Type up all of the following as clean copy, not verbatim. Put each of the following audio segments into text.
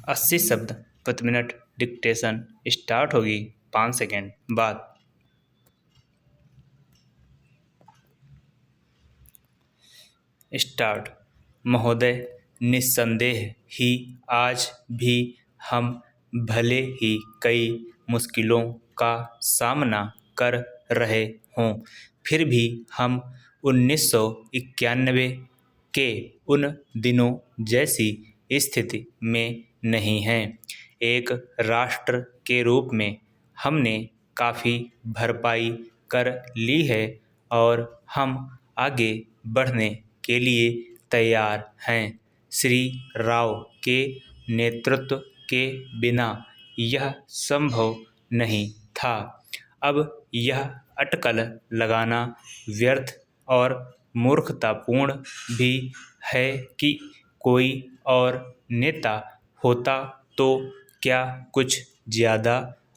80 शब्द प्रति minute dictation start होगी 5 सेकेंड बाद। स्टार्ट। महोदय, निस्संदेह ही आज भी हम भले ही कई मुश्किलों का सामना कर रहे हों, फिर भी हम 1991 के उन दिनों जैसी स्थिति में नहीं हैं। एक राष्ट्र के रूप में हमने काफ़ी भरपाई कर ली है और हम आगे बढ़ने के लिए तैयार हैं। श्री राव के नेतृत्व के बिना यह संभव नहीं था। अब यह अटकल लगाना व्यर्थ और मूर्खतापूर्ण भी है कि कोई और नेता होता तो क्या कुछ ज़्यादा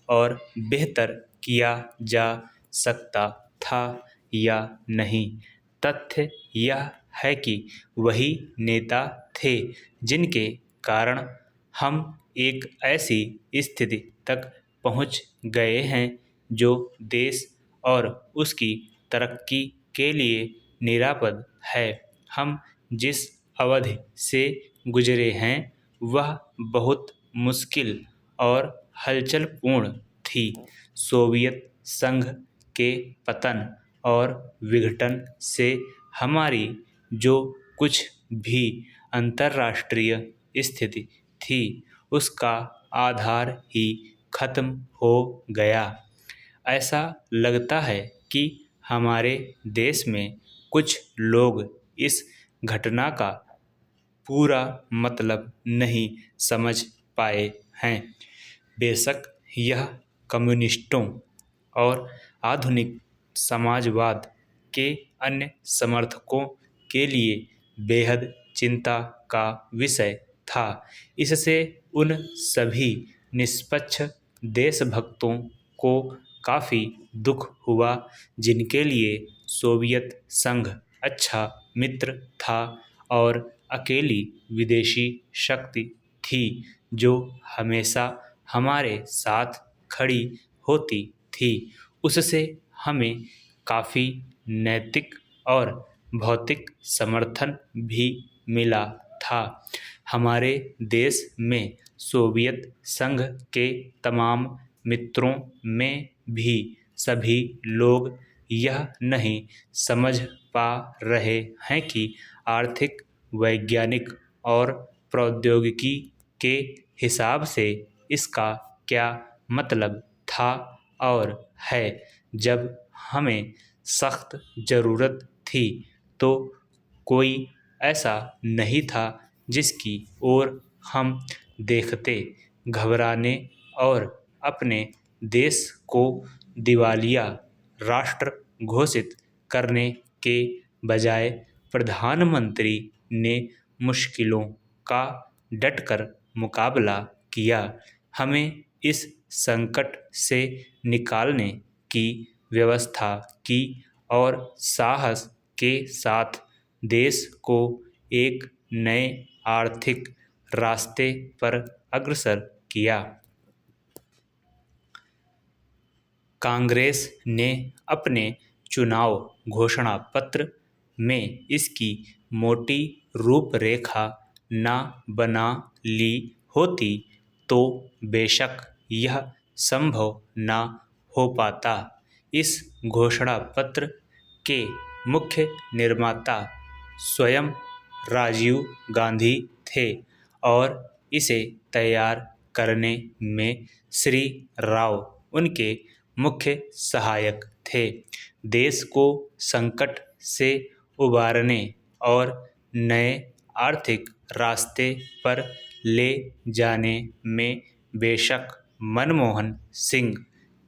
और बेहतर किया जा सकता था या नहीं। तथ्य यह है कि वही नेता थे जिनके कारण हम एक ऐसी स्थिति तक पहुंच गए हैं जो देश और उसकी तरक्की के लिए निरापद है। हम जिस अवधि से गुजरे हैं वह बहुत मुश्किल और हलचलपूर्ण थी। सोवियत संघ के पतन और विघटन से हमारी जो कुछ भी अंतर्राष्ट्रीय स्थिति थी उसका आधार ही खत्म हो गया। ऐसा लगता है कि हमारे देश में कुछ लोग इस घटना का पूरा मतलब नहीं समझ पाए हैं। बेशक यह कम्युनिस्टों और आधुनिक समाजवाद के अन्य समर्थकों के लिए बेहद चिंता का विषय था। इससे उन सभी निष्पक्ष देशभक्तों को काफ़ी दुख हुआ जिनके लिए सोवियत संघ अच्छा मित्र था और अकेली विदेशी शक्ति थी जो हमेशा हमारे साथ खड़ी होती थी। उससे हमें काफ़ी नैतिक और भौतिक समर्थन भी मिला था। हमारे देश में सोवियत संघ के तमाम मित्रों में भी सभी लोग यह नहीं समझ पा रहे हैं कि आर्थिक, वैज्ञानिक और प्रौद्योगिकी के हिसाब से इसका क्या मतलब था और है। जब हमें सख्त ज़रूरत थी तो कोई ऐसा नहीं था जिसकी ओर हम देखते। घबराने और अपने देश को दिवालिया राष्ट्र घोषित करने के बजाय प्रधानमंत्री ने मुश्किलों का डटकर मुकाबला किया। हमें इस संकट से निकालने की व्यवस्था की और साहस के साथ देश को एक नए आर्थिक रास्ते पर अग्रसर किया। कांग्रेस ने अपने चुनाव घोषणा पत्र में इसकी मोटी रूपरेखा न बना ली होती तो बेशक यह संभव न हो पाता। इस घोषणा पत्र के मुख्य निर्माता स्वयं राजीव गांधी थे और इसे तैयार करने में श्री राव उनके मुख्य सहायक थे। देश को संकट से उबारने और नए आर्थिक रास्ते पर ले जाने में बेशक मनमोहन सिंह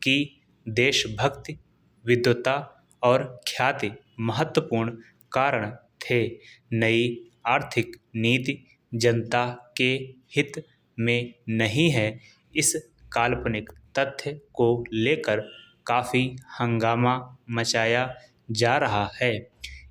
की देशभक्ति, विद्वता और ख्याति महत्वपूर्ण कारण थे। नई आर्थिक नीति जनता के हित में नहीं है, इस काल्पनिक तथ्य को लेकर काफ़ी हंगामा मचाया जा रहा है।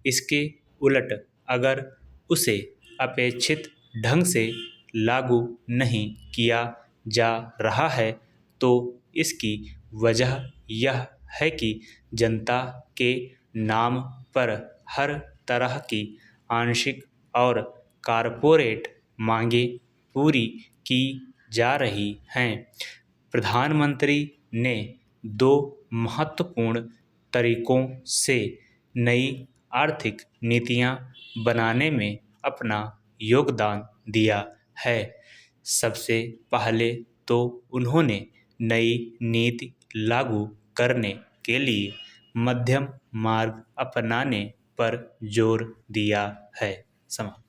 इसके उलट अगर उसे अपेक्षित ढंग से लागू नहीं किया जा रहा है तो इसकी वजह यह है कि जनता के नाम पर हर तरह की आंशिक और कारपोरेट मांगें पूरी की जा रही हैं। प्रधानमंत्री ने दो महत्वपूर्ण तरीकों से नई आर्थिक नीतियां बनाने में अपना योगदान दिया है। सबसे पहले तो उन्होंने नई नीति लागू करने के लिए मध्यम मार्ग अपनाने पर जोर दिया है। समाप्त।